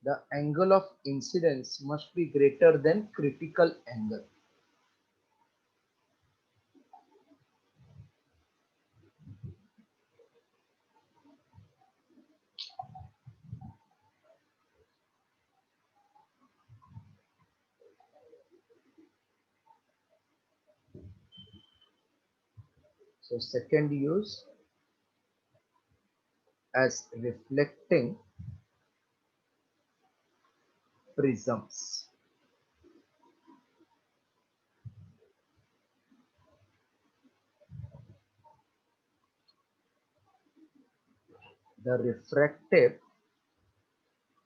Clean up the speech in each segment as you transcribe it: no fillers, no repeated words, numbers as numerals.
the angle of incidence must be greater than critical angle. So second use, as reflecting prisms. The refractive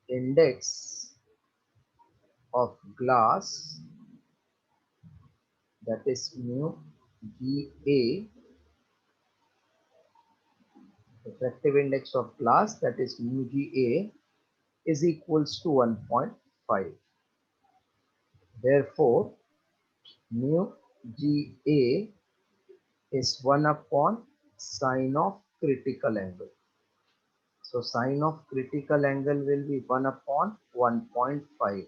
index of glass, that is mu GA, refractive index of glass, that is mu GA, is equals to 1.5. Therefore, mu GA is 1 upon sine of critical angle. So sine of critical angle will be 1 upon 1.5.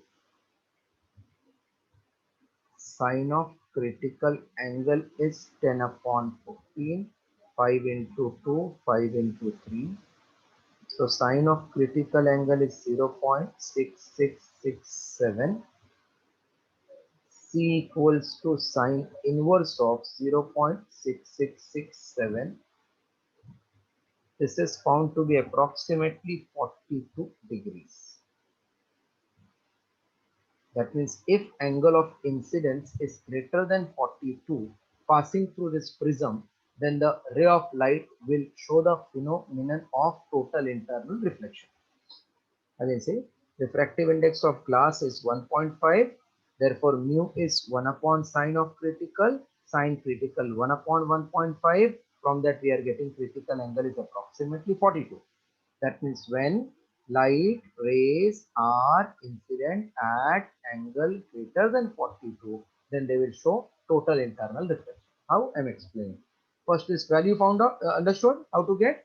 Sine of critical angle is 10 upon 14. 5 into 2, 5 into 3. So sine of critical angle is 0.6667. C equals to sine inverse of 0.6667. This is found to be approximately 42 degrees. That means if angle of incidence is greater than 42 passing through this prism, then the ray of light will show the phenomenon of total internal reflection. As I say, refractive index of glass is 1.5. Therefore, mu is 1 upon sine of critical, sine critical 1 upon 1.5. From that, we are getting critical angle is approximately 42. That means when light rays are incident at angle greater than 42, then they will show total internal reflection. How? I am explaining. First, this value found out, understood how to get?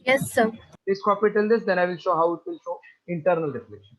Yes, sir. Please copy till this, then I will show how it will show internal reflection.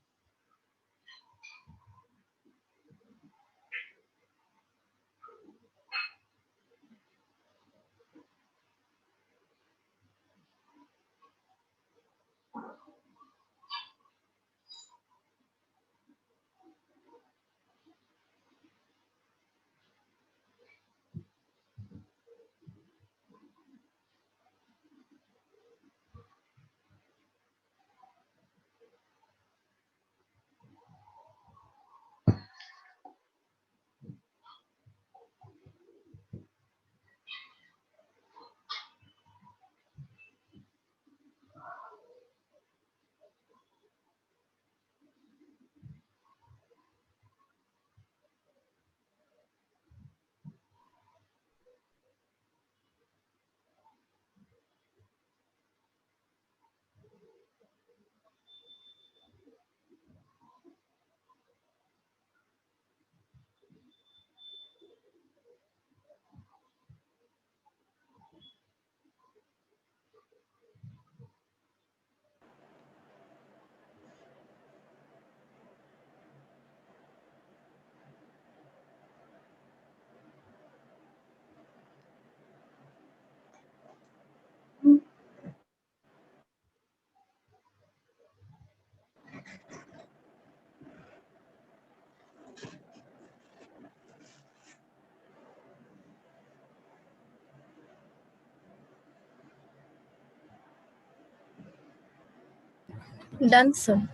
Done, sir. Okay.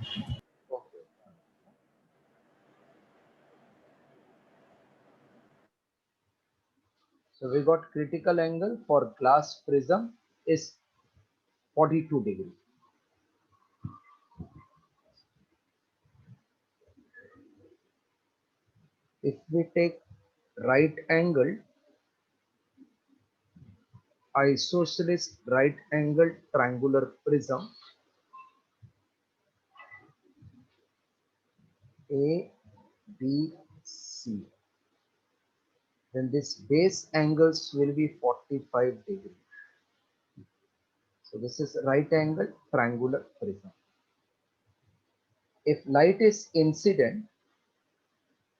So we got critical angle for glass prism is 42 degrees. If we take right angle, isosceles right angle triangular prism A, B, C, then this base angles will be 45 degrees. So this is right angle triangular prism. If light is incident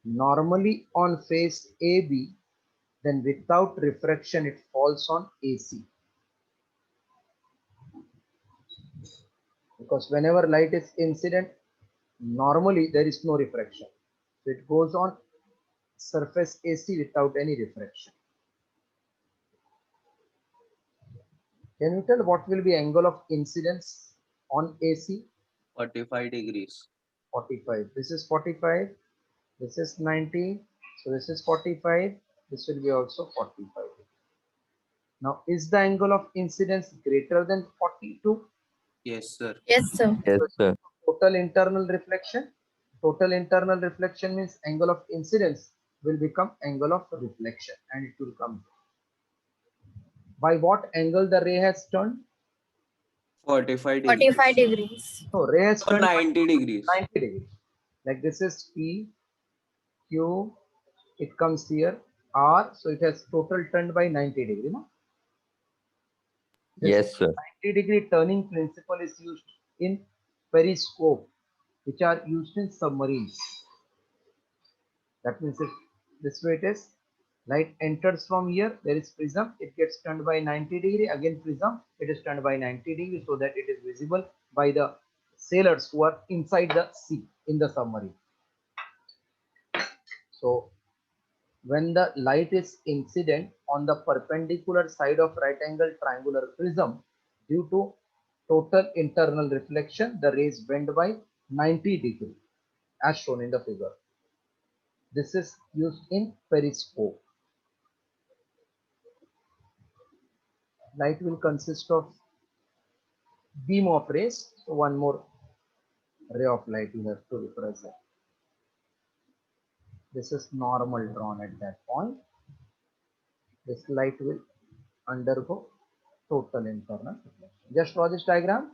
normally on face AB, then without refraction it falls on AC. Because whenever light is incident, normally there is no refraction. So it goes on surface AC without any refraction. Can you tell what will be angle of incidence on AC? 45 degrees. 45. This is 45. This is 90. So this is 45. This will be also 45. Now, is the angle of incidence greater than 42? Yes, sir. Yes, sir. Yes, sir. Total internal reflection. Total internal reflection means angle of incidence will become angle of reflection and it will come. By what angle the ray has turned? 45 degrees. 45 degrees. No, ray has Or turned 90 degrees. 90 degrees. Like this is P, Q, it comes here, R, so it has total turned by 90 degree. No? This Yes, sir. 90-degree turning principle is used in periscope, which are used in submarines. That means if this way it is, light enters from here, there is prism, it gets turned by 90 degree, again prism, it is turned by 90 degree so that it is visible by the sailors who are inside the sea in the submarine. So when the light is incident on the perpendicular side of right angle triangular prism, due to total internal reflection, the rays bend by 90 degree as shown in the figure. This is used in periscope. Light will consist of beam of rays. So one more ray of light you have to represent. This is normal drawn at that point. This light will undergo total internal reflection. Just draw this diagram.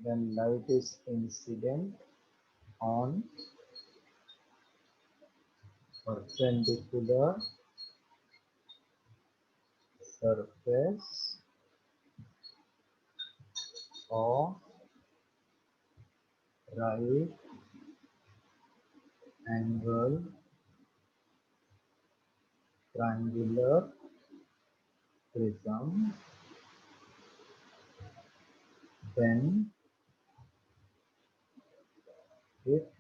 When light is incident on perpendicular surface of right angle triangular prism, then it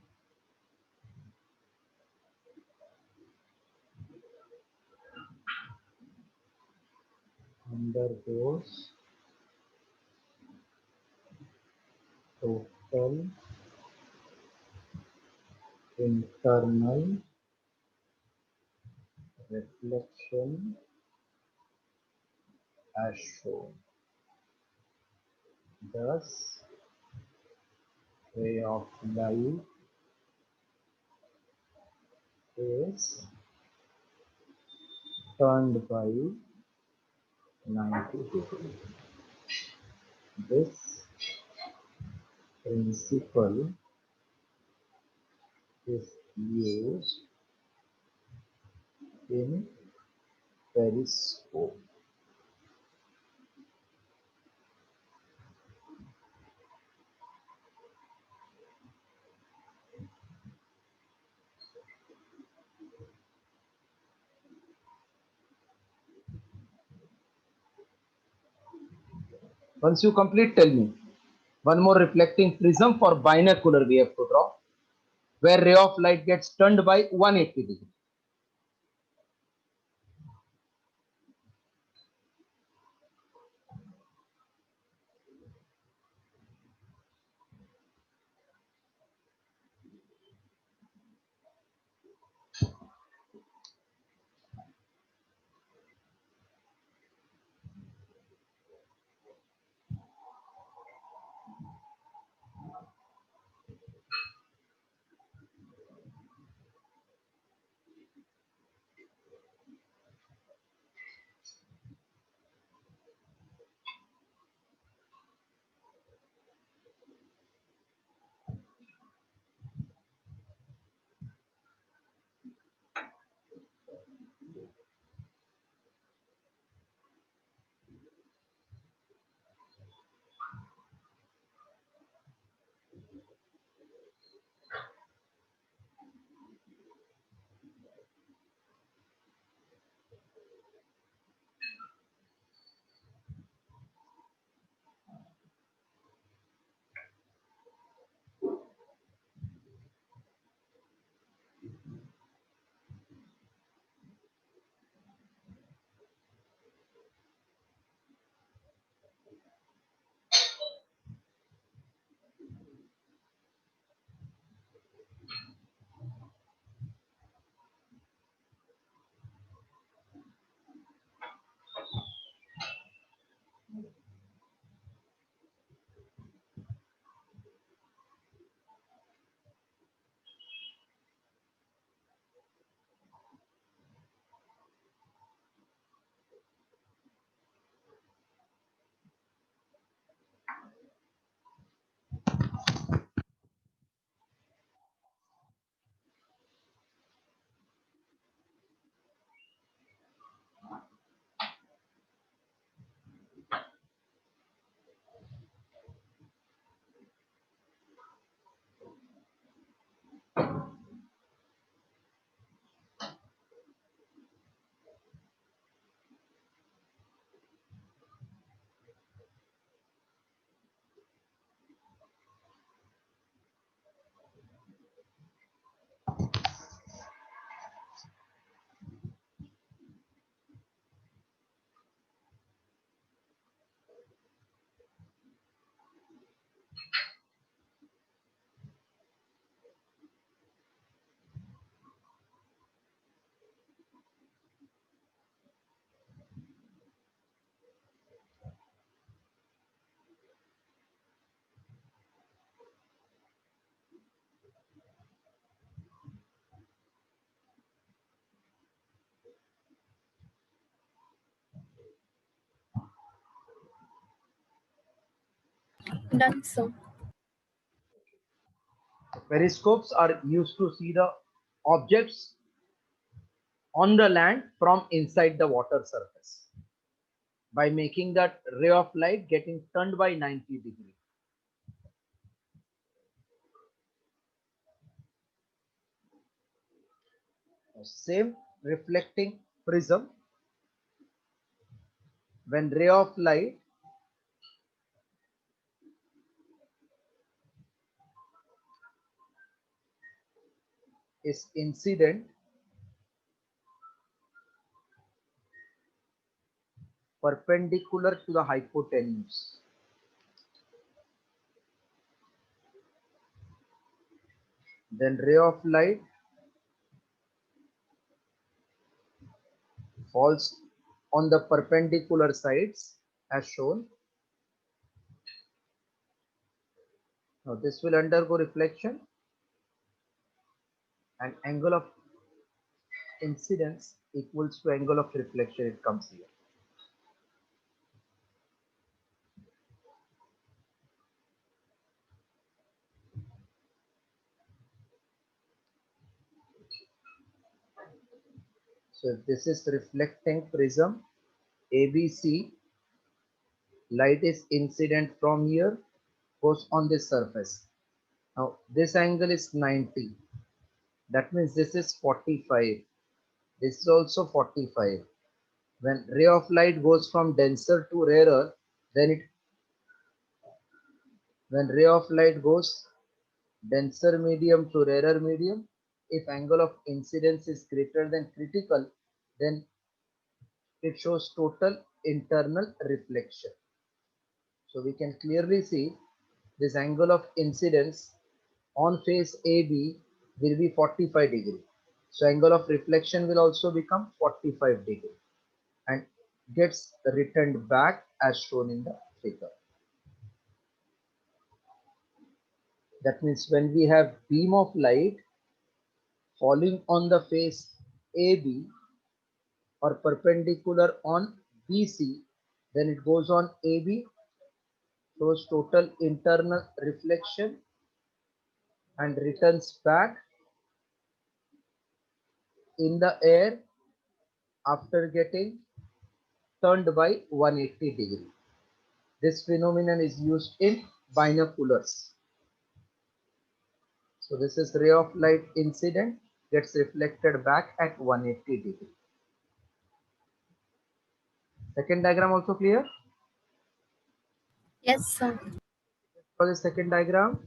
undergoes total internal reflection as shown. Thus, ray of light is turned by 90 degrees. This principle is used in periscope. Once you complete, tell me. One more reflecting prism for binocular we have to draw, where ray of light gets turned by 180 degrees. Done, sir. Periscopes are used to see the objects on the land from inside the water surface by making that ray of light getting turned by 90 degrees. Same reflecting prism, when ray of light is incident perpendicular to the hypotenuse, then ray of light falls on the perpendicular sides as shown. Now this will undergo reflection and angle of incidence equals to angle of reflection, it comes here. So if this is reflecting prism ABC, light is incident from here, goes on this surface. Now this angle is 90. That means this is 45. This is also 45. When ray of light goes from denser to rarer, then when ray of light goes denser medium to rarer medium, if angle of incidence is greater than critical, then it shows total internal reflection. So we can clearly see this angle of incidence on face AB will be 45 degree. So angle of reflection will also become 45 degree and gets returned back as shown in the figure. That means when we have beam of light falling on the face AB or perpendicular on BC, then it goes on AB, shows total internal reflection and returns back in the air after getting turned by 180 degree. This phenomenon is used in binoculars. So this is ray of light incident gets reflected back at 180 degree. Second diagram also clear? Yes, sir. For the second diagram,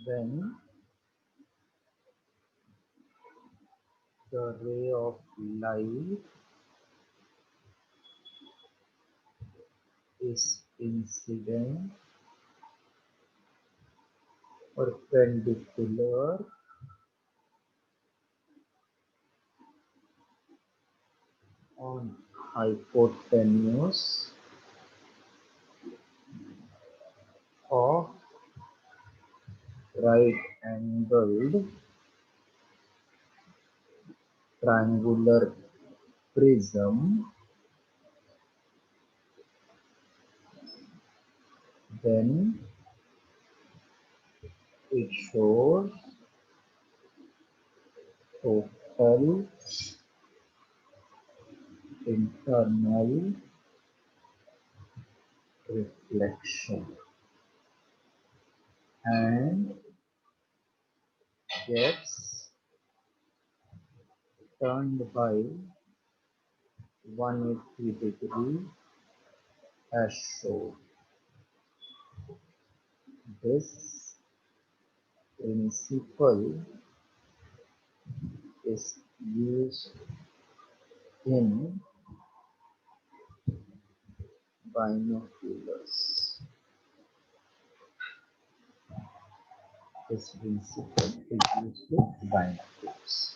when the ray of light is incident perpendicular on hypotenuse of right angled triangular prism, then it shows total internal reflection and gets turned by 180 degree as shown. This principle is used in binoculars. This principle is used in binoculars.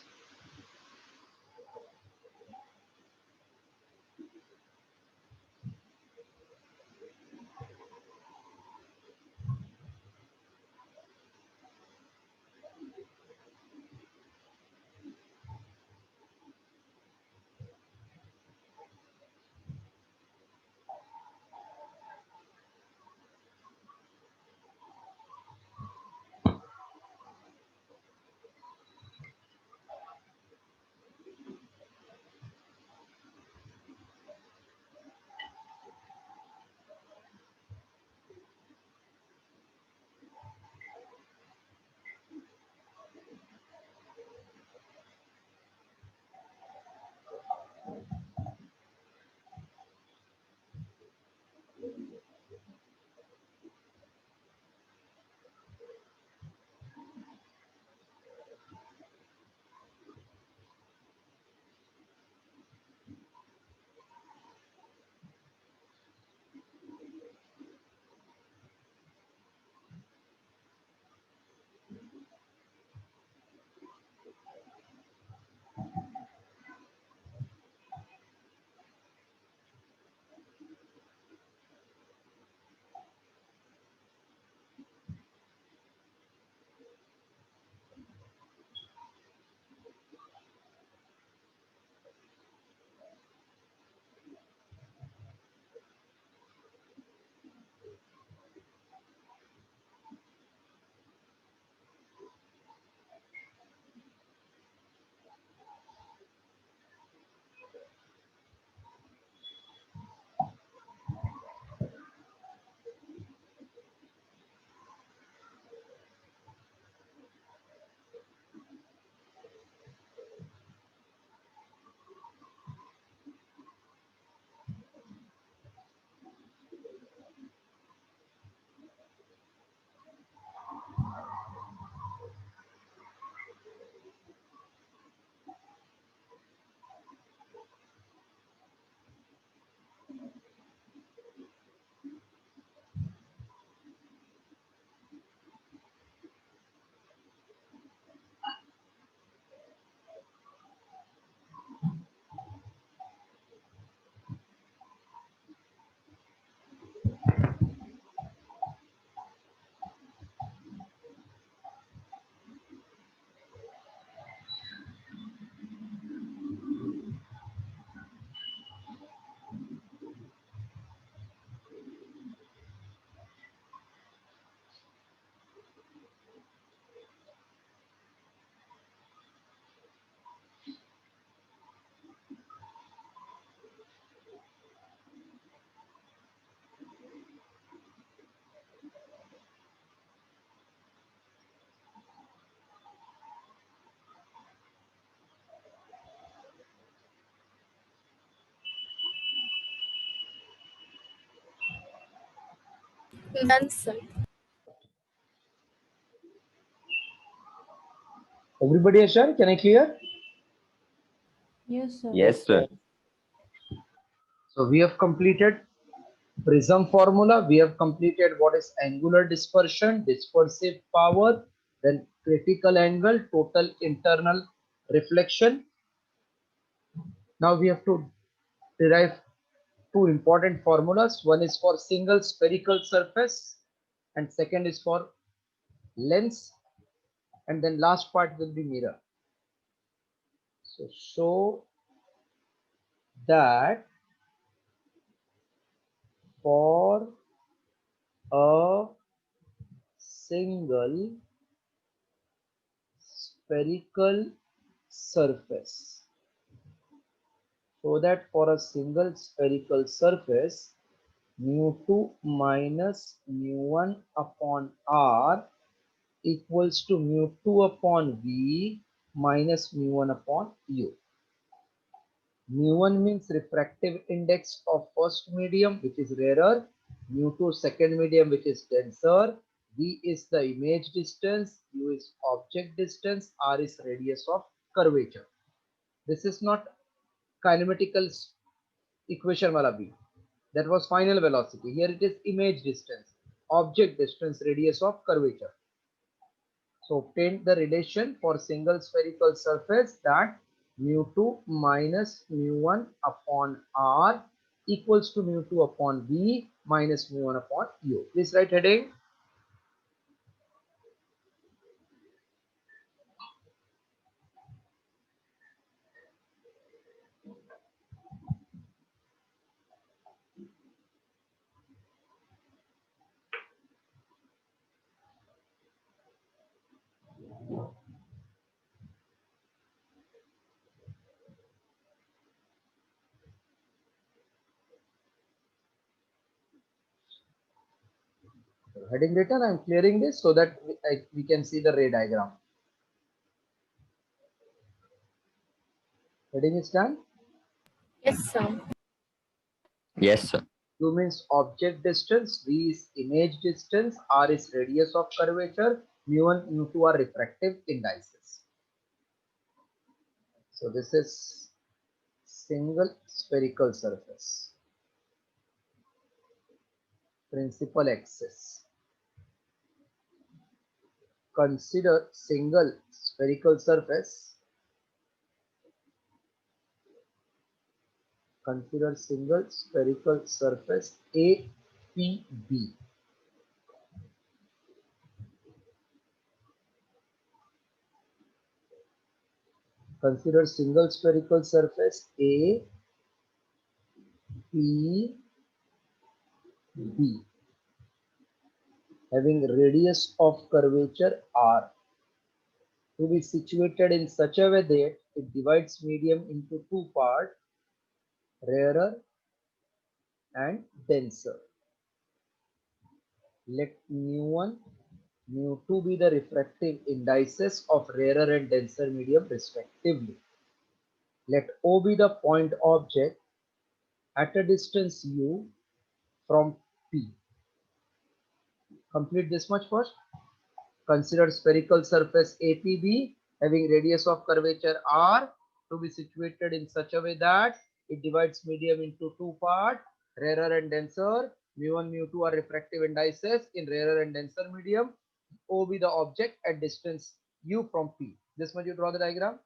Done, sir. Everybody is sure? Can I clear? Yes, sir. Yes, sir. So we have completed prism formula. We have completed what is angular dispersion, dispersive power, then critical angle, total internal reflection. Now we have to derive two important formulas. One is for single spherical surface and second is for lens, and then last part will be mirror. So show that for a single spherical surface, so that for a single spherical surface, mu2 minus mu1 upon r equals to mu2 upon v minus mu1 upon u. mu1 means refractive index of first medium, which is rarer. mu2 second medium, which is denser. V is the image distance, U is object distance, R is radius of curvature. This is not kinematical equation wala V. That was final velocity. Here it is image distance, object distance, radius of curvature. So obtain the relation for single spherical surface that mu2 minus mu1 upon R equals to mu2 upon V minus mu1 upon U. Please write heading. Heading written, I am clearing this so that we can see the ray diagram. Heading is done. Yes, sir. Yes, sir. U means object distance, V is image distance, R is radius of curvature, mu1, mu2 are refractive indices. So this is single spherical surface, principal axis. Consider single spherical surface. Consider single spherical surface APB. Consider single spherical surface APB having radius of curvature R to be situated in such a way that it divides medium into two parts, rarer and denser. Let mu1, mu2 be the refractive indices of rarer and denser medium respectively. Let O be the point object at a distance u from P. Complete this much first. Consider spherical surface APB having radius of curvature R to be situated in such a way that it divides medium into two parts, rarer and denser. Mu1, mu2 are refractive indices in rarer and denser medium. O be the object at distance u from P. This much you draw the diagram.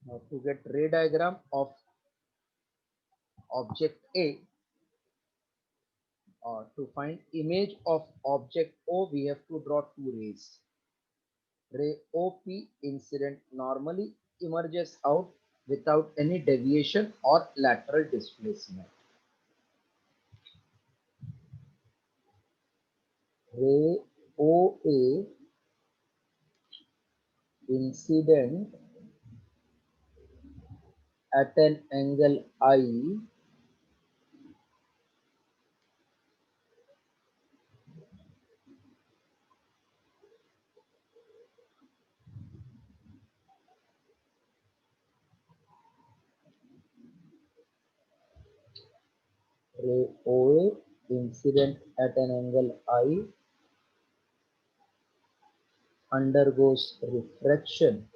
Now to get ray diagram of object A, to find image of object O, we have to draw two rays. Ray OP incident normally emerges out without any deviation or lateral displacement. Ray OA incident at an angle I ray OA incident at an angle I undergoes refraction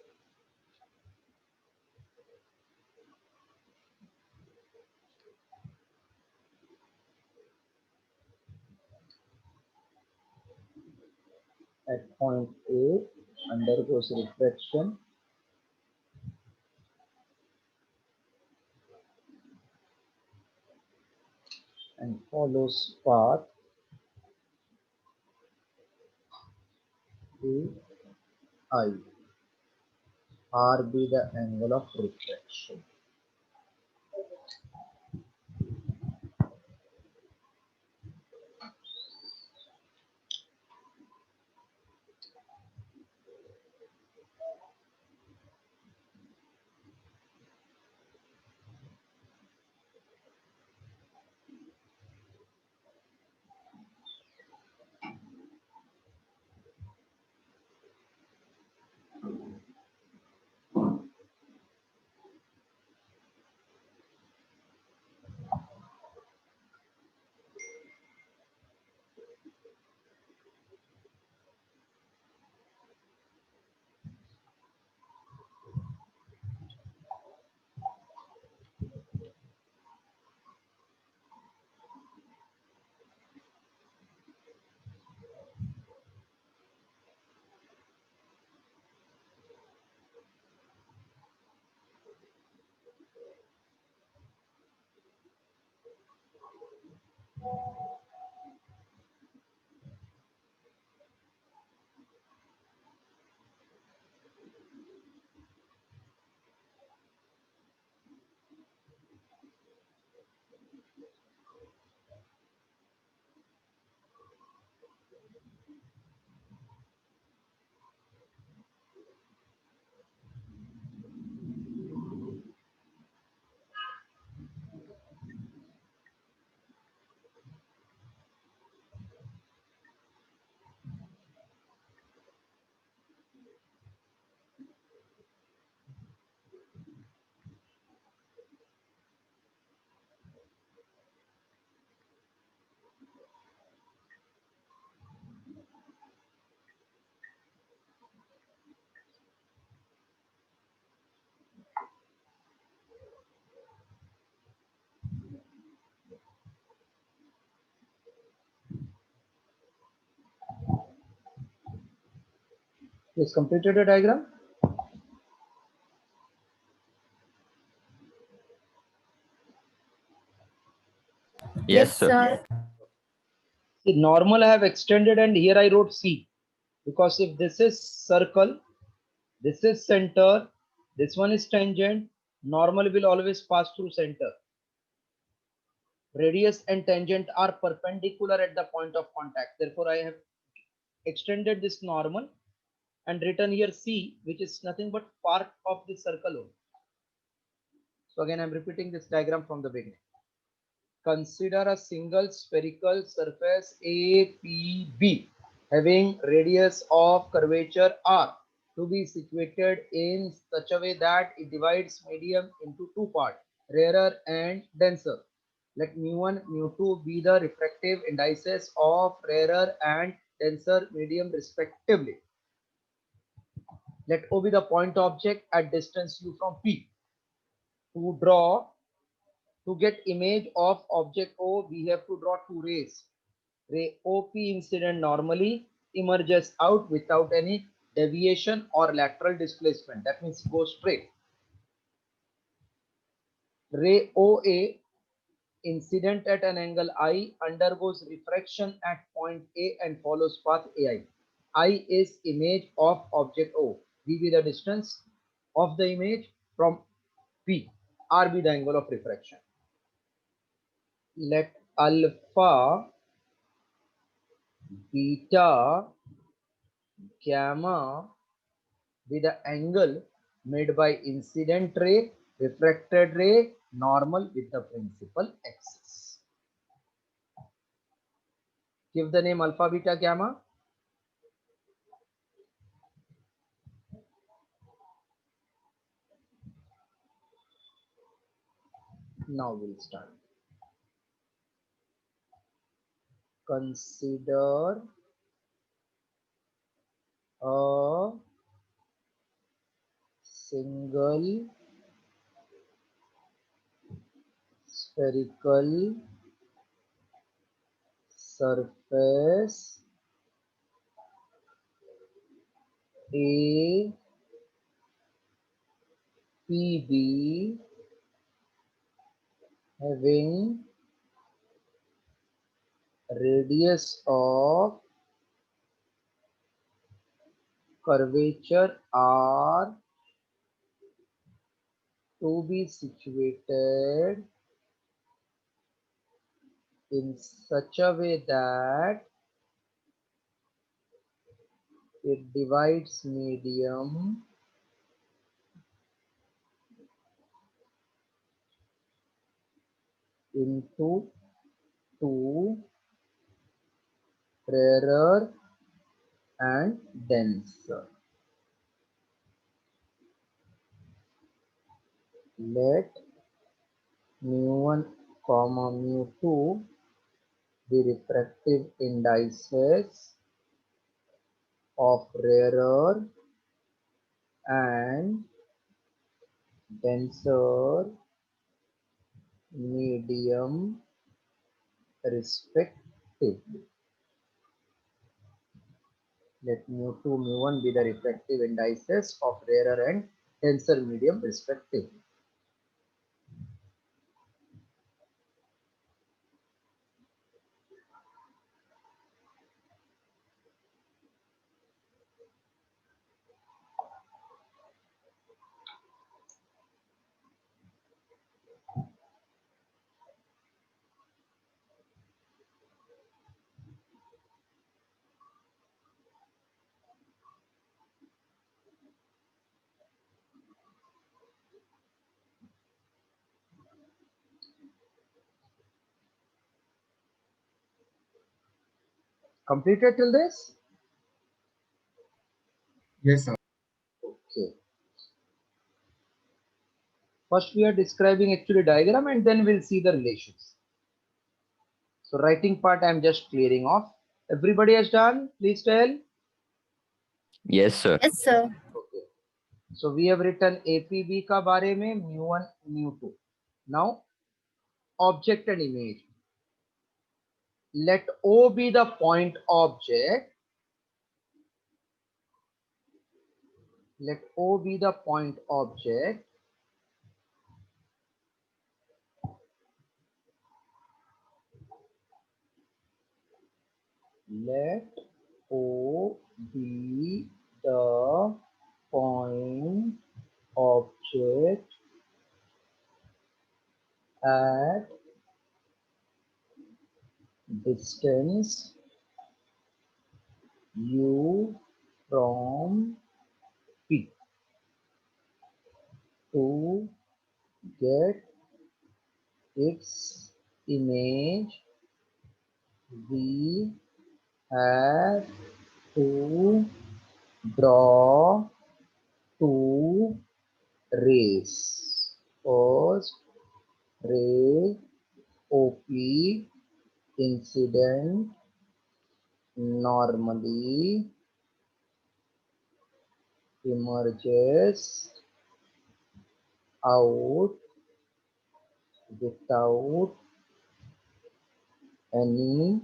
at point A undergoes refraction and follows path AI. R be the angle of refraction. Is completed the diagram? Yes, sir. See, normal I have extended and here I wrote C, because if this is circle, this is center, this one is tangent, normal will always pass through center. Radius and tangent are perpendicular at the point of contact. Therefore, I have extended this normal and written here C, which is nothing but part of the circle only. So again, I'm repeating this diagram from the beginning. Consider a single spherical surface APB having radius of curvature R to be situated in such a way that it divides medium into two parts, rarer and denser. Let mu1, mu2 be the refractive indices of rarer and denser medium respectively. Let O be the point object at distance u from P. To get image of object O, we have to draw two rays. Ray OP incident normally emerges out without any deviation or lateral displacement. That means go straight. Ray OA incident at an angle I undergoes refraction at point A and follows path AI. I is image of object O. V be the distance of the image from P. R be the angle of refraction. Let alpha, beta, gamma be the angle made by incident ray, refracted ray, normal with the principal axis. Give the name alpha, beta, gamma. Now we'll start. Consider a single spherical surface A PB having radius of curvature R to be situated in such a way that it divides medium into two, rarer and denser. Let mu1 comma mu2 be refractive indices of rarer and denser medium respectively. Let mu2 mu1 be the refractive indices of rarer and denser medium respectively. Completed till this? Yes, sir. Okay. First we are describing actually diagram and then we'll see the relations. So writing part I am just clearing off. Everybody has done? Please tell. Yes, sir. Yes, sir. Okay. So we have written APB का बारे में mu1 mu2. Now object and image. Let O be the point object. Let O be the point object. Let O be the point object at distance U from P. To get its image, we have to draw two rays. First ray OP incident normally emerges out without any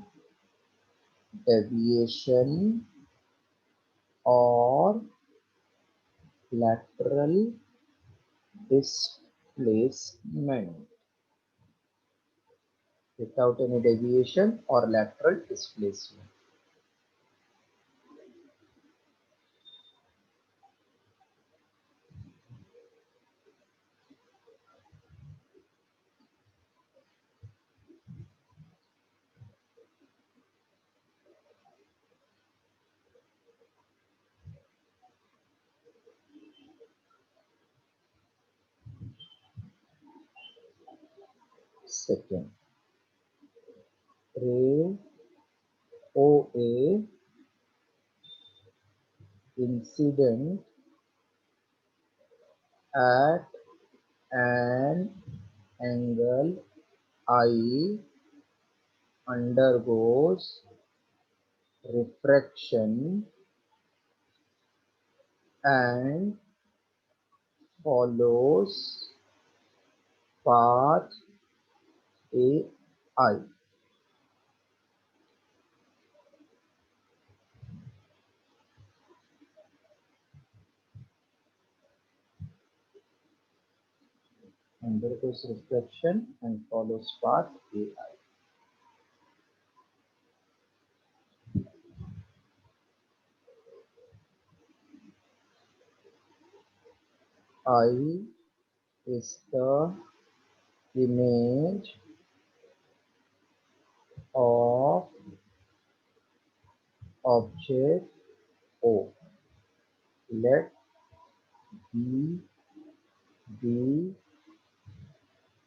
deviation or lateral displacement. Without any deviation or lateral displacement. Second, ray OA incident at an angle I undergoes refraction and follows path AI. undergoes reflection and follows path AI. I is the image of object O. Let B be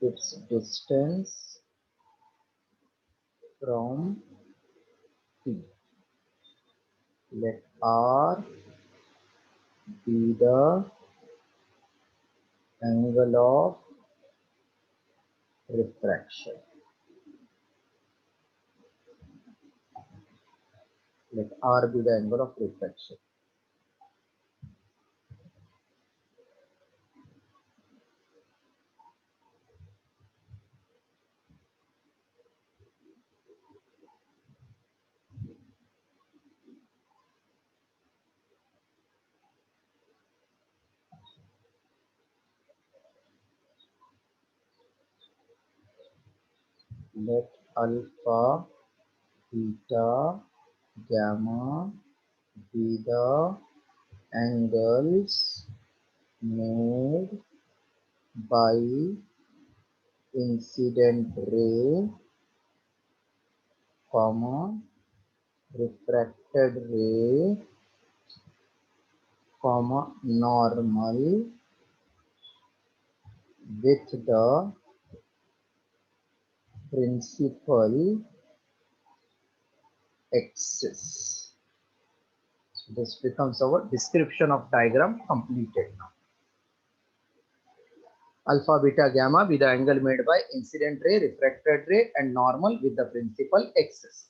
its distance from T. Let R be the angle of refraction. Let R be the angle of refraction. Let alpha, beta, gamma be the angles made by incident ray, comma, refracted ray, comma, normal with the principal axis. So this becomes our description of diagram completed now. Alpha, beta, gamma be the angle made by incident ray, refracted ray and normal with the principal axis.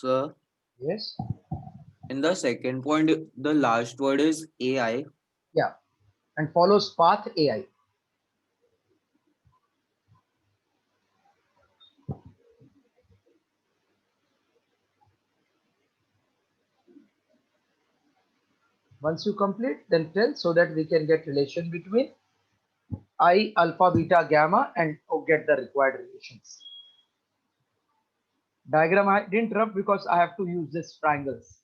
Sir, Yes. in the second point, the last word is AI. Yeah. And follows path AI. Once you complete, then tell so that we can get relation between I, alpha, beta, gamma and get the required relations. Diagram I didn't rub because I have to use this triangles.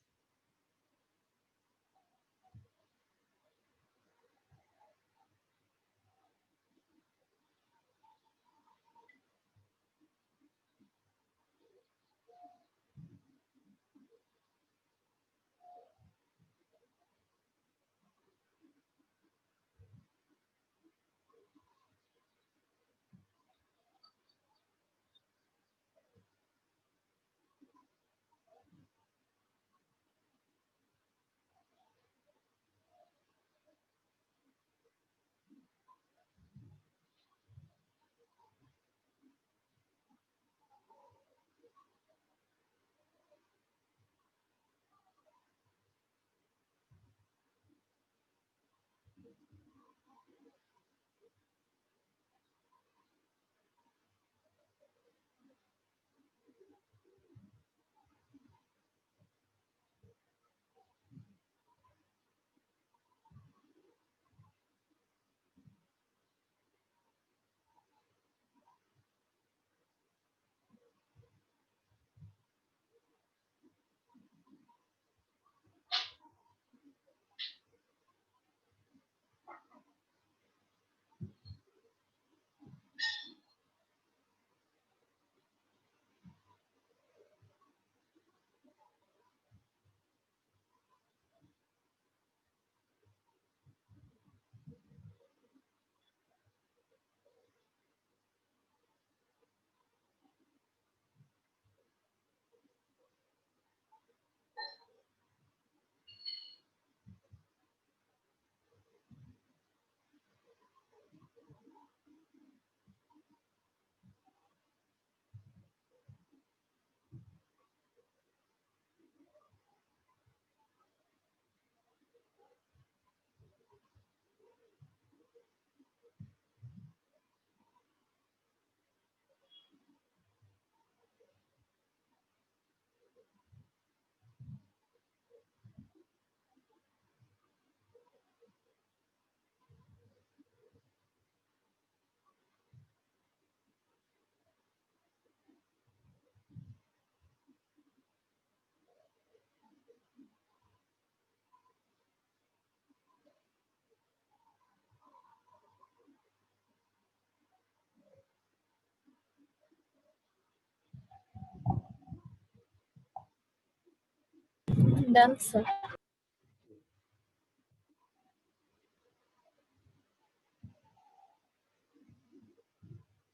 Done, sir.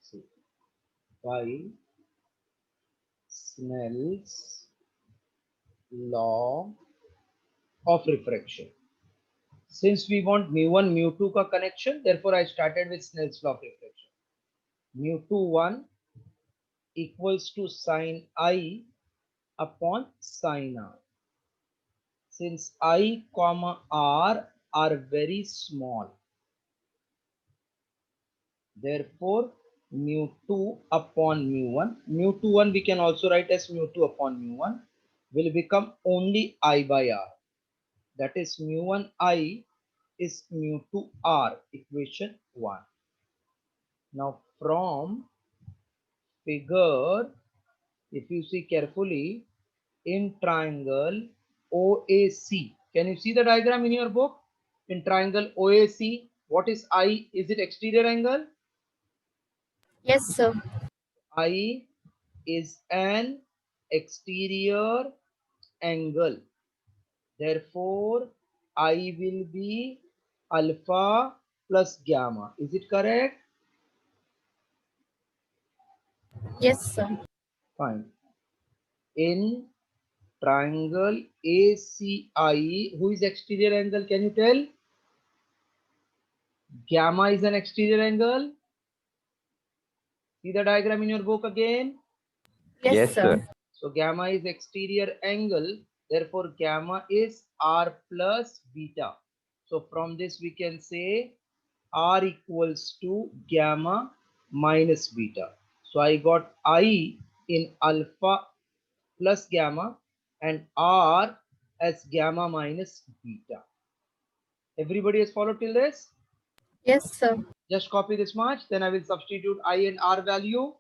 See, by Snell's law of refraction. Since we want mu1, mu2 का connection, therefore I started with Snell's law of refraction. mu2 equals to sine I upon sine R. Since I comma R are very small, therefore mu2 upon mu1, mu21 we can also write as mu2 upon mu1 will become only I by R. That is mu1 I is mu2 R, equation 1. Now from figure, if you see carefully, in triangle OAC, can you see the diagram in your book? In triangle OAC, what is I? Is it exterior angle? Yes, sir. I is an exterior angle. Therefore, I will be alpha plus gamma. Is it correct? Yes, sir. Fine. In triangle ACI, who is exterior angle? Can you tell? Gamma is an exterior angle. See the diagram in your book again. Yes, Yes, sir. sir. So gamma is exterior angle. Therefore, gamma is R plus beta. So from this we can say R equals to gamma minus beta. So I got I in alpha plus gamma and R as gamma minus beta. Everybody has followed till this? Yes, sir. Just copy this much. Then I will substitute I and R value.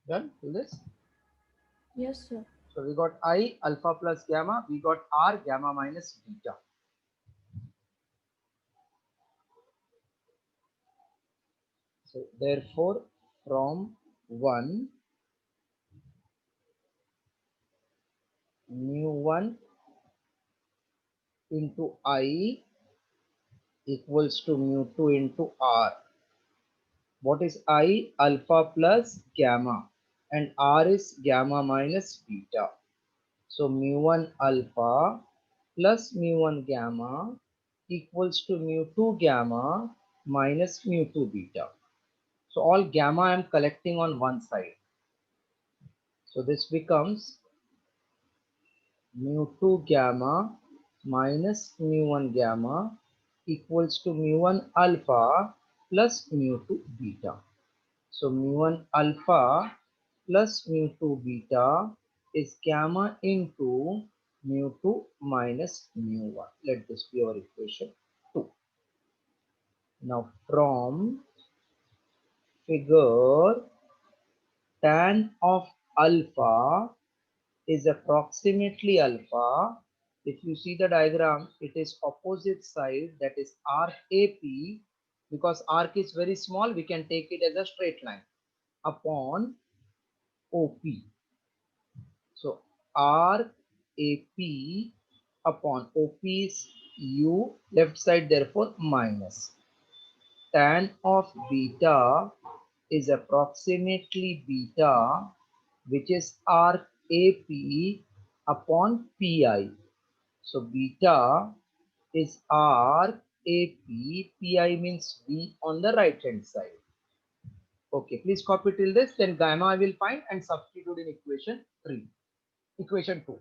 Done till this? Yes, sir. So we got I alpha plus gamma. We got R gamma minus beta. So therefore, from 1 mu1 into I equals to mu2 into R. What is I? Alpha plus gamma and R is gamma minus beta. So mu1 alpha plus mu1 gamma equals to mu2 gamma minus mu2 beta. So all gamma I am collecting on one side. So this becomes mu2 gamma minus mu1 gamma equals to mu1 alpha plus mu2 beta. So mu1 alpha plus mu2 beta is gamma into mu2 minus mu1. Let this be our equation 2. Now from figure, tan of alpha is approximately alpha. If you see the diagram, it is opposite side, that is arc AP. Because arc is very small, we can take it as a straight line upon OP. So arc AP upon OP is U, left side therefore minus. Tan of beta is approximately beta, which is arc AP upon PI. So beta is arc AP, PI means B on the right hand side. Okay, please copy till this, then gamma I will find and substitute in equation 3. Equation 2.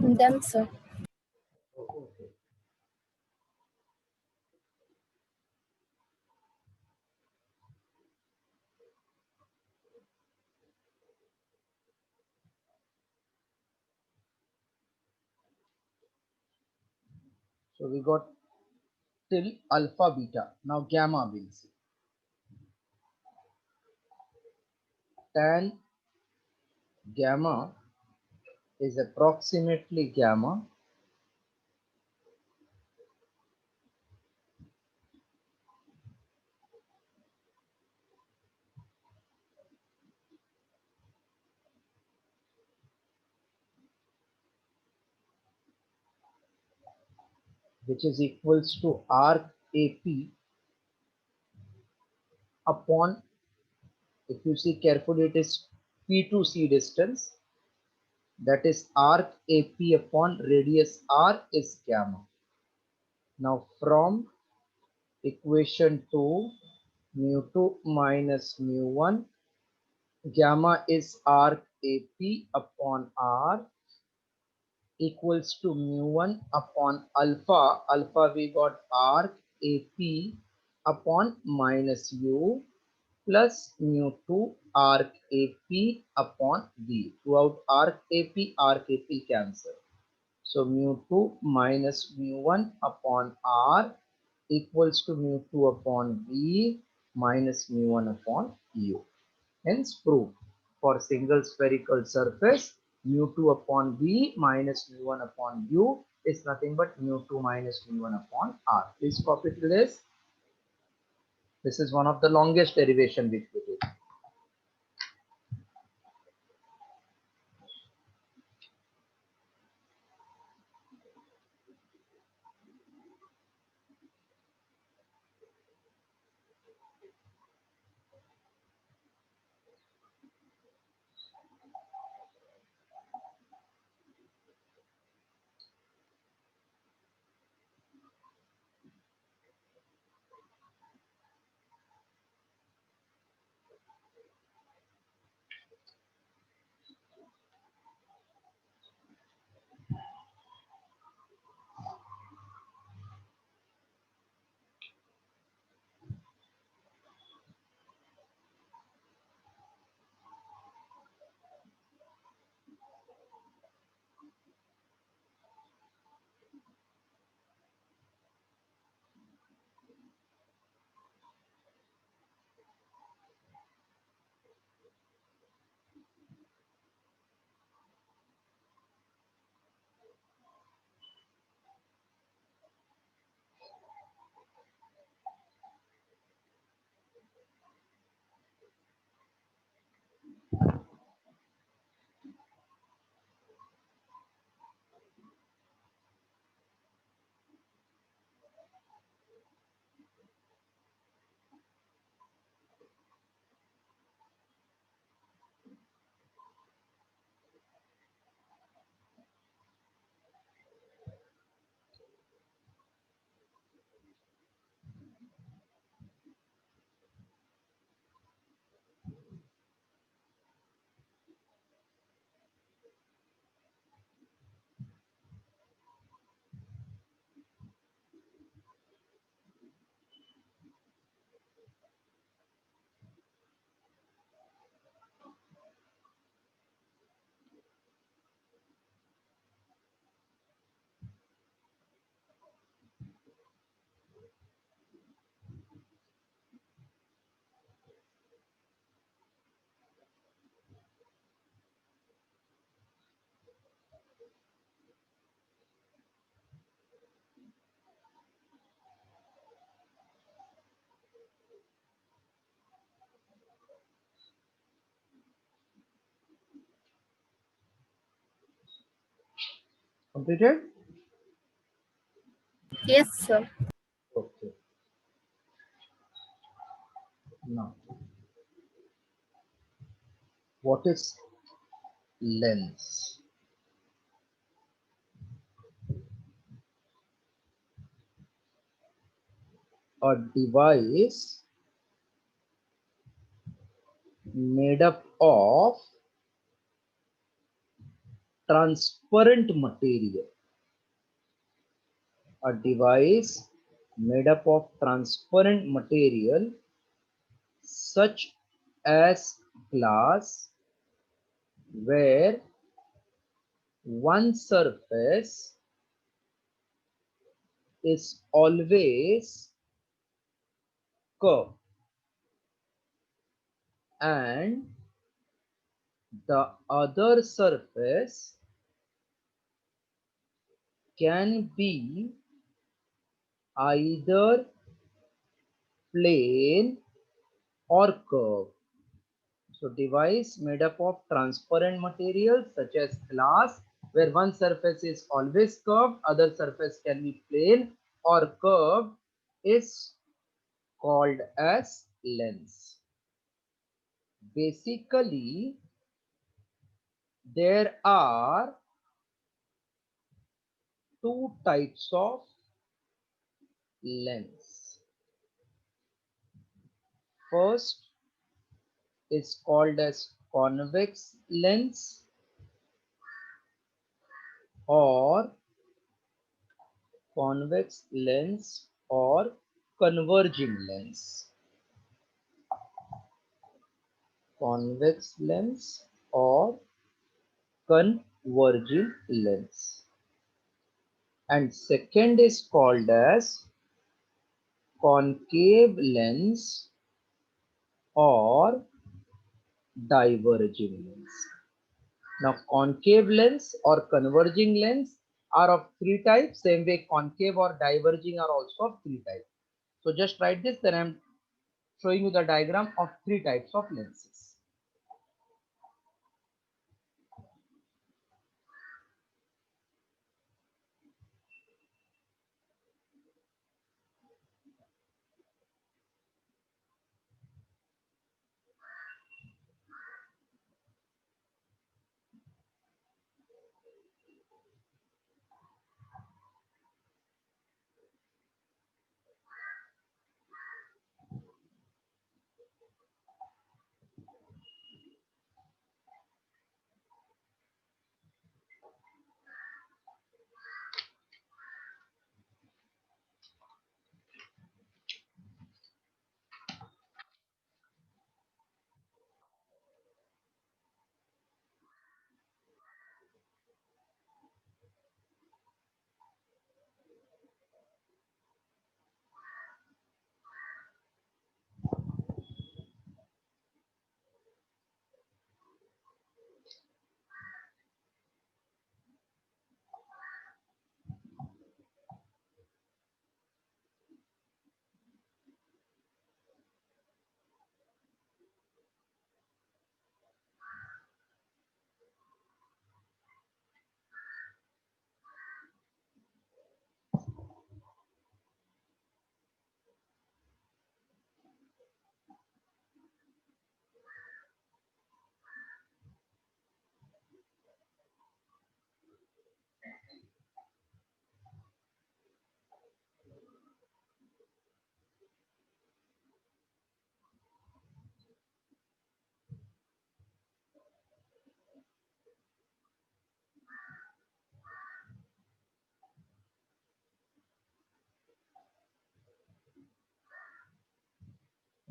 Them, sir. Okay. So we got till alpha beta. Now gamma we'll see. Tan gamma is approximately gamma which is equals to arc AP upon, if you see carefully, it is P to C distance, that is arc AP upon radius R is gamma. Now from equation 2, mu2 minus mu1, gamma is arc AP upon R equals to mu1 upon alpha. Alpha we got arc AP upon minus U plus mu2 arc AP upon V. Throughout arc AP cancel. So mu2 minus mu1 upon R equals to mu2 upon V minus mu1 upon U. Hence proof for single spherical surface mu2 upon V minus mu1 upon U is nothing but mu2 minus mu1 upon R. Please copy to this. This is one of the longest derivation which we did. Completed? Yes, sir. Okay. Now, what is lens? A device made up of transparent material. A device made up of transparent material such as glass, where one surface is always curved and the other surface can be either plane or curved. So device made up of transparent materials such as glass where one surface is always curved, other surface can be plane or curved, is called as lens. Basically, there are two types of lens. First is called as convex lens or convex lens or converging lens. Convex lens or converging lens. And second is called as concave lens or diverging lens. Now, concave lens or converging lens are of three types. Same way, concave or diverging are also of three types. So just write this, then I'm showing you the diagram of three types of lenses.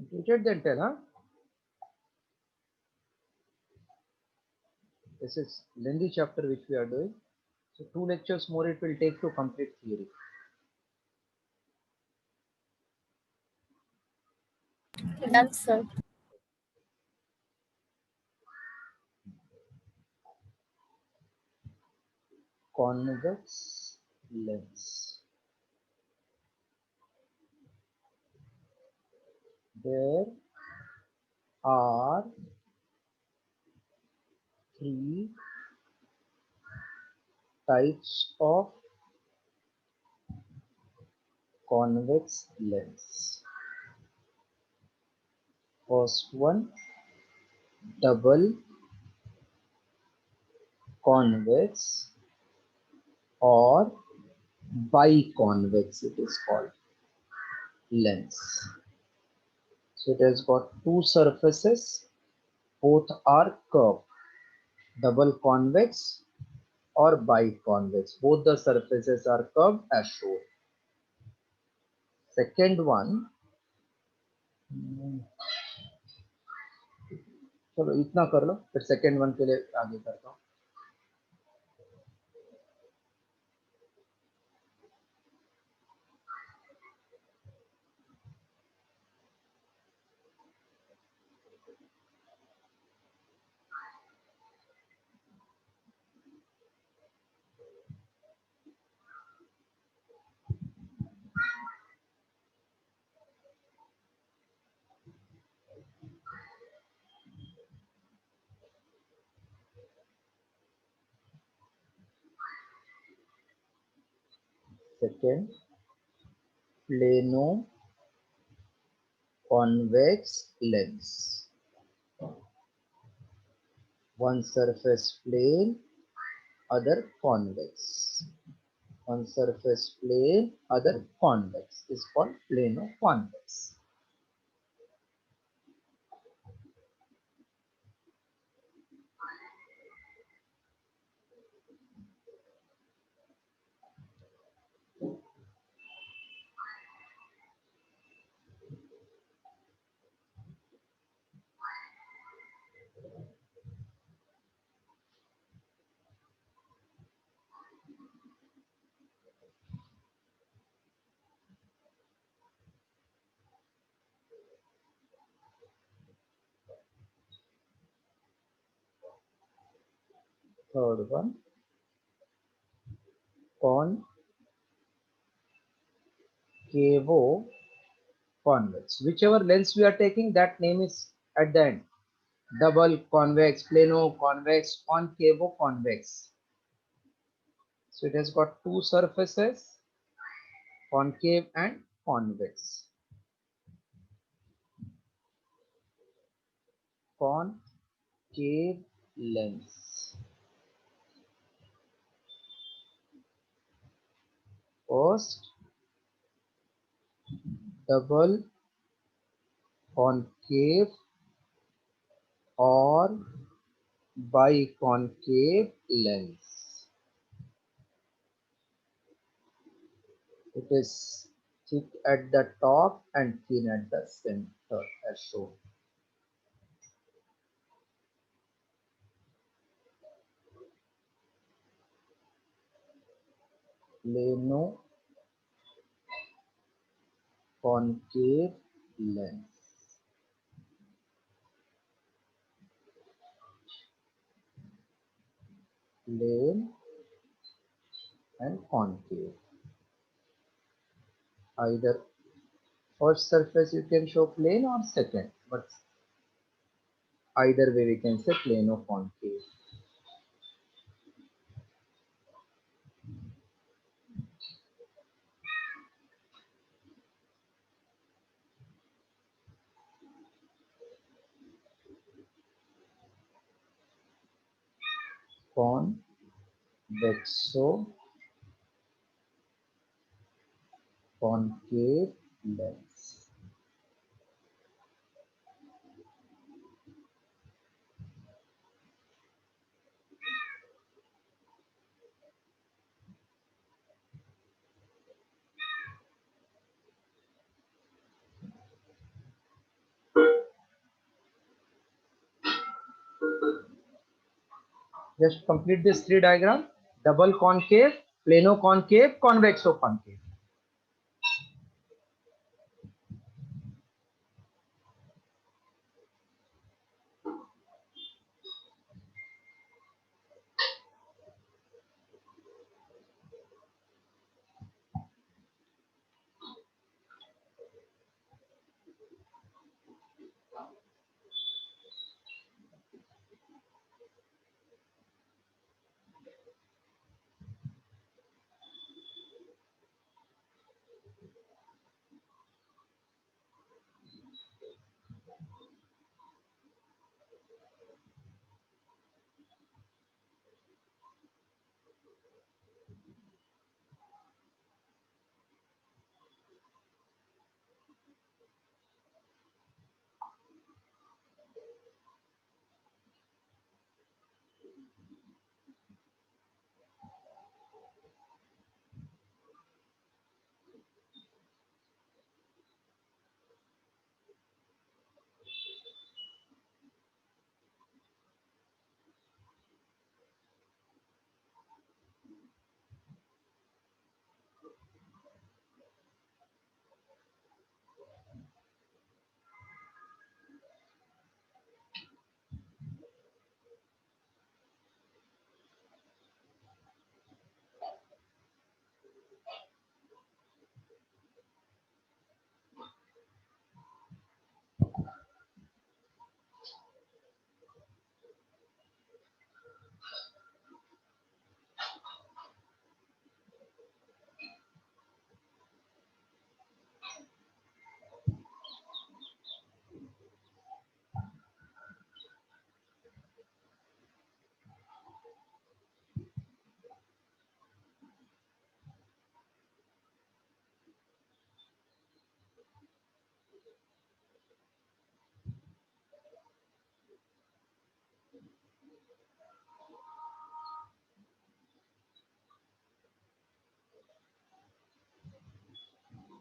Completed then tell, huh? This is lengthy chapter which we are doing. So 2 lectures more it will take to complete theory. Done, sir. Convex lens. There are three types of convex lens. First one, double convex or biconvex it is called lens. So it has got two surfaces, both are curved, double convex or biconvex. Both the surfaces are curved as shown. Second one, चलो इतना कर लो फिर second one के लिए आगे करता हूँ. Second, plano convex lens. One surface plane, other convex. One surface plane, other convex is called plano convex. Third one, concavo convex. Whichever lens we are taking, that name is at the end. Double convex, plano convex, concavo convex. So it has got two surfaces, concave and convex. Concave lens. First, double concave or biconcave lens. It is thick at the top and thin at the center as shown. Plano concave lens. Plane and concave. Either first surface you can show plane or second, but either way we can say plane or concave. Convexo concave lens. Just complete this three diagram: double concave, plano concave, convexo concave.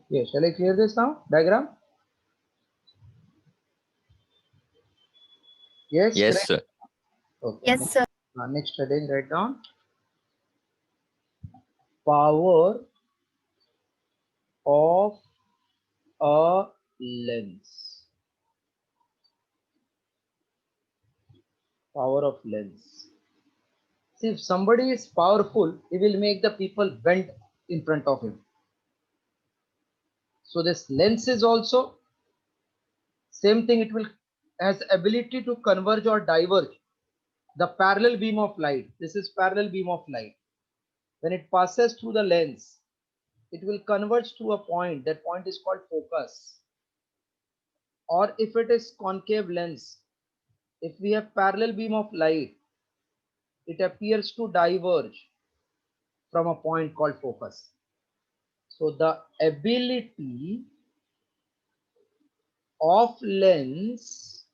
Yes, shall I clear this now? Diagram? Yes, Yes, correct. sir. Okay. Yes, sir. Next heading, write down power of a lens. Power of lens. See, if somebody is powerful, he will make the people bend in front of him. So this lens is also same thing. It will has ability to converge or diverge the parallel beam of light. This is parallel beam of light. When it passes through the lens, it will converge to a point. That point is called focus. Or if it is concave lens, if we have parallel beam of light, it appears to diverge from a point called focus. So the ability of lens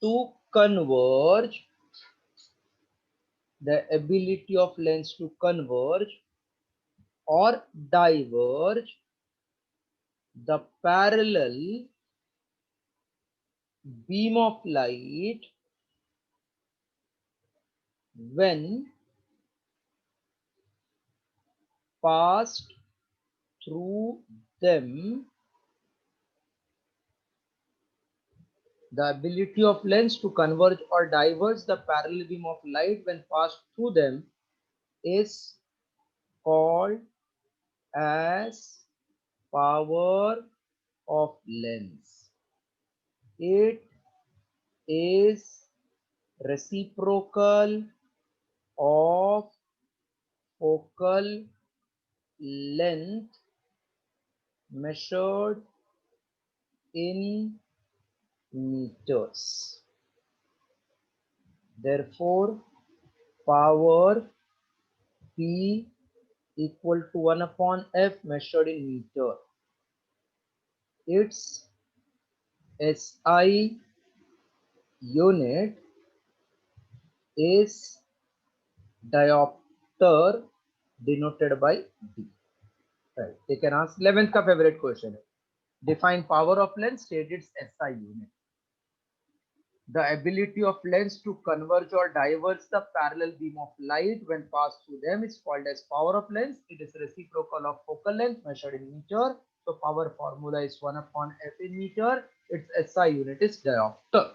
to converge, the ability of lens to converge or diverge the parallel beam of light when passed through them. The ability of lens to converge or diverge the parallel beam of light when passed through them is called as power of lens. It is reciprocal of focal length measured in meters. Therefore, power P equal to 1 upon F measured in meter. Its SI unit is diopter denoted by D. Right. They can ask 11th का favorite question. Define power of lens, state its SI unit. The ability of lens to converge or diverge the parallel beam of light when passed through them is called as power of lens. It is reciprocal of focal length measured in meter. So power formula is 1 upon F in meter. Its SI unit is diopter.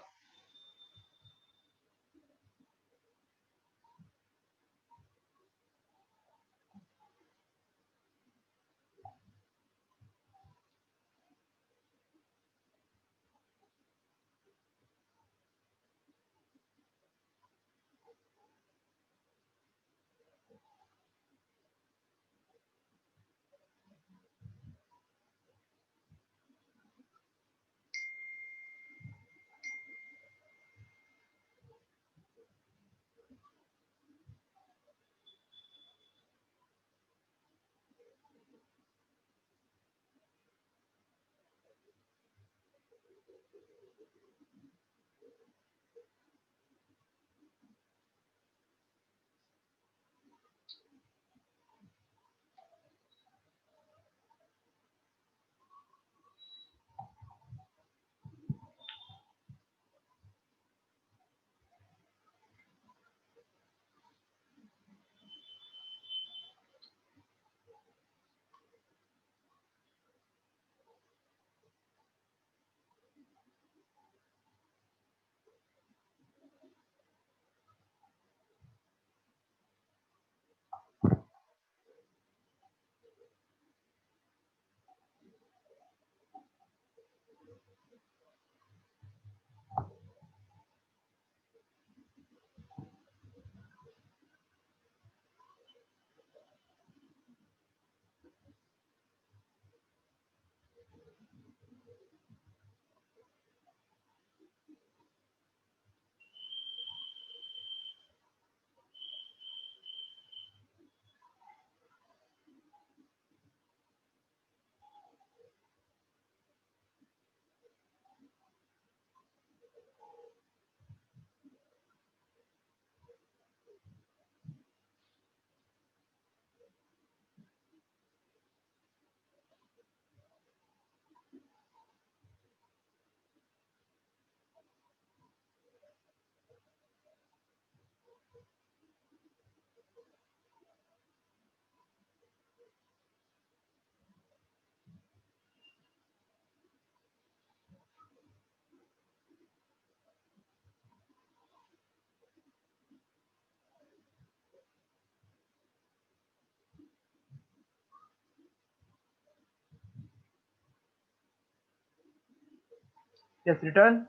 Yes, return.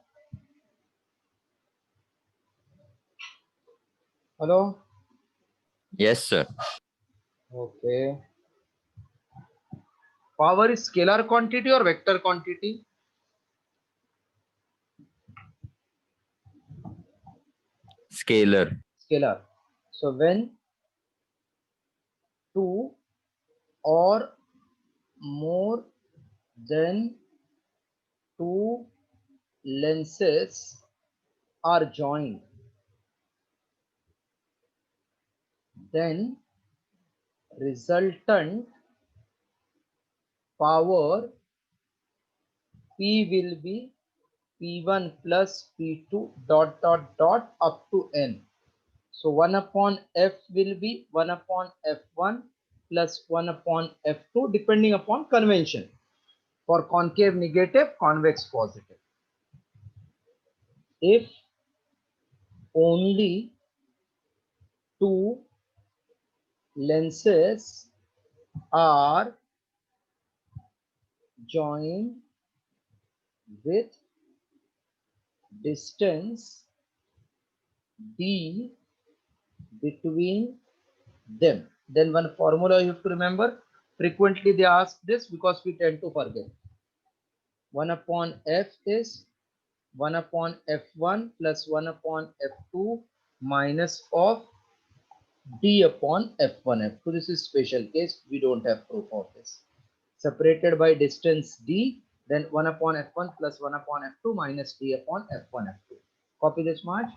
Hello. Yes, sir. Okay. Power is scalar quantity or vector quantity? Scalar. Scalar. So when two or more than two lenses are joined, then resultant power P will be P1 plus P2 dot dot dot up to N. So 1 upon F will be 1 upon F1 plus 1 upon F2 depending upon convention. For concave negative, convex positive. If only two lenses are joined with distance d between them, then one formula you have to remember. Frequently they ask this because we tend to forget. 1 upon F is 1 upon F1 plus 1 upon F2 minus of d upon F1 F2. This is special case, we don't have proof of this. Separated by distance d, then 1 upon F1 plus 1 upon F2 minus d upon F1 F2. Copy this much.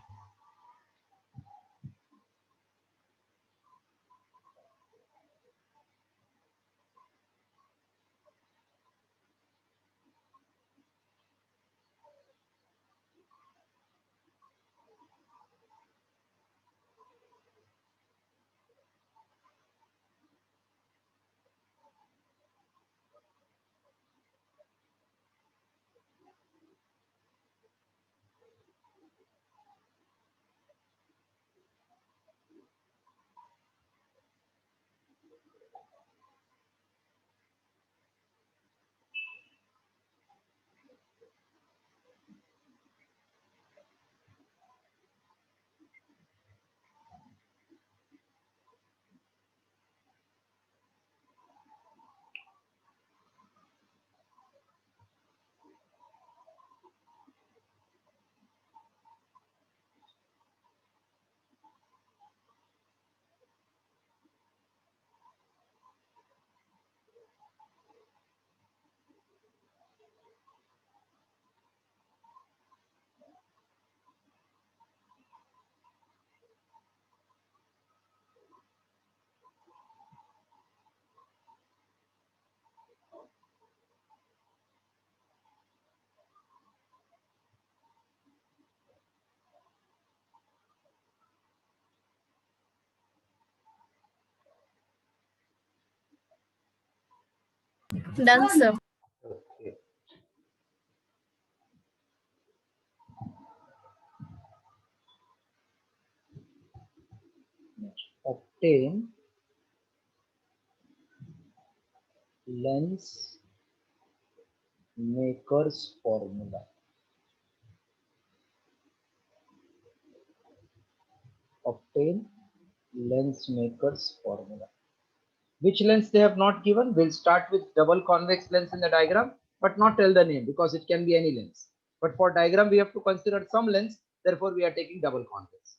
Done, sir. Okay. Obtain lens maker's formula. Obtain lens maker's formula. Which lens they have not given? We'll start with double convex lens in the diagram, but not tell the name because it can be any lens. But for diagram, we have to consider some lens. Therefore, we are taking double convex.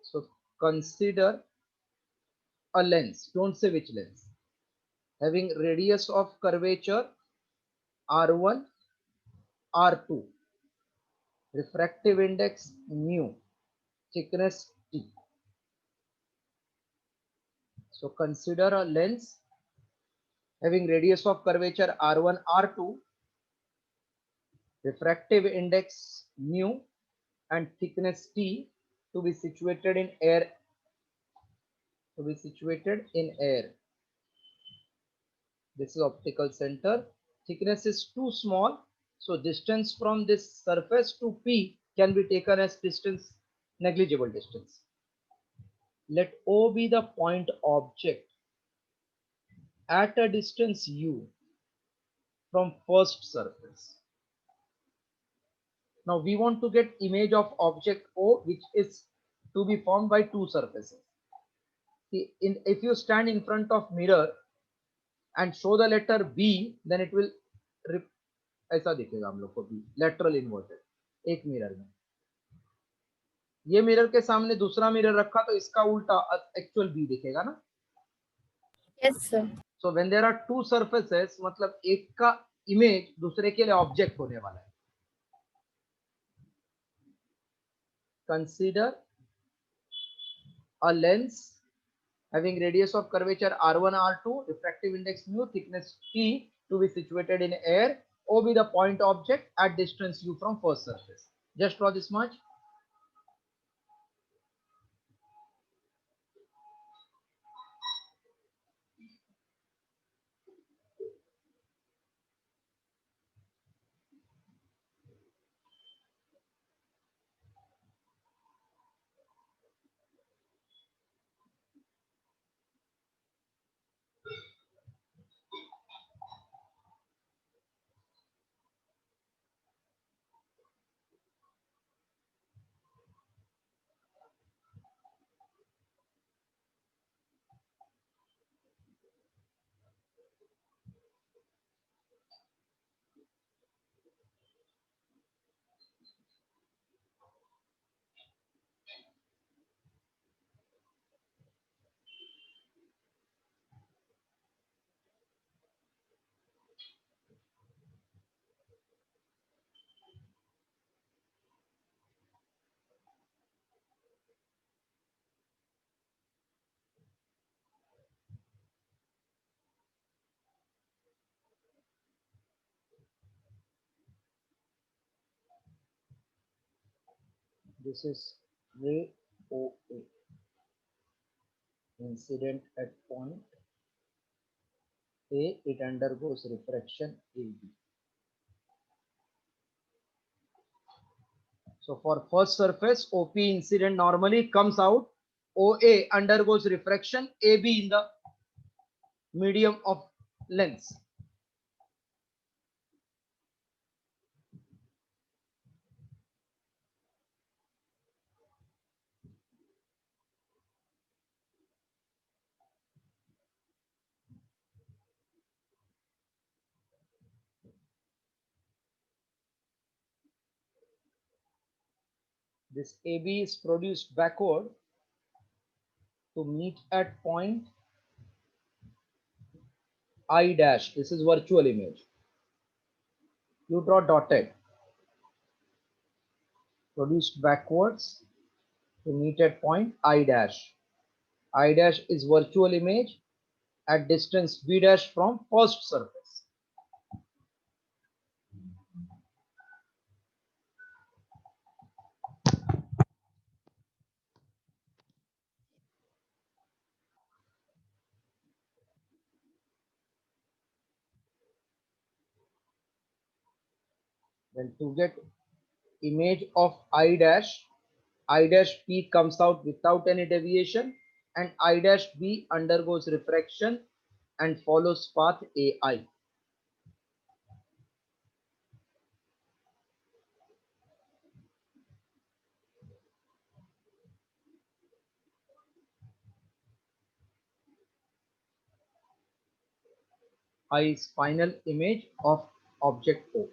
So consider a lens. Don't say which lens. Having radius of curvature R1, R2, refractive index mu, thickness T. So consider a lens having radius of curvature R1, R2, refractive index mu and thickness T to be situated in air. This is optical center. Thickness is too small, so distance from this surface to P can be taken as distance, negligible distance. Let O be the point object at a distance U from first surface. Now we want to get image of object O, which is to be formed by two surfaces. See, if you stand in front of mirror and show the letter B, then it will ऐसा दिखेगा हम लोग को B, lateral inverted, एक mirror में. ये mirror के सामने दूसरा मिरर रखा तो इसका उल्टा एक्चुअल बी दिखेगा ना. Yes, sir. So when there are two surfaces, मतलब एक का इमेज दूसरे के लिए ऑब्जेक्ट होने वाला है. Consider a lens having radius of curvature r1 r2, refractive index mu, thickness t, to be situated in air. O be the point object at distance u from first surface. Just draw this much. This is ray OA, incident at point A, it undergoes refraction AB. So for first surface, OP incident normally comes out, OA undergoes refraction, AB in the medium of lens. This AB is produced backward to meet at point I dash. This is virtual image. You draw dotted. Produced backwards to meet at point I dash. I dash is virtual image at distance B dash from first surface. Then to get image of I dash P comes out without any deviation, and I dash B undergoes refraction and follows path AI. I is final image of object O.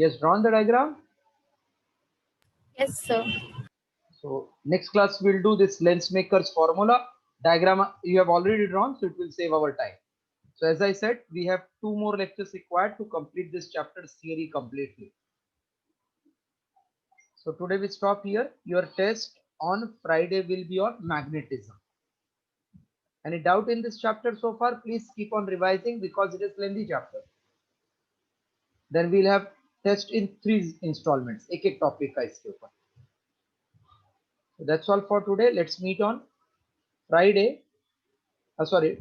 Yes, drawn the diagram. Yes, sir. So next class we'll do this lens maker's formula. Diagram you have already drawn, so it will save our time. So as I said, we have 2 more lectures required to complete this chapter's theory completely. So today we stop here. Your test on Friday will be on magnetism. Any doubt in this chapter so far? Please keep on revising because it is lengthy chapter. Then we'll have test in 3 installments. एक topic का इसके ऊपर. So that's all for today. Let's meet on Friday. Sorry.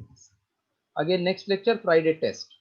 Again next lecture Friday test.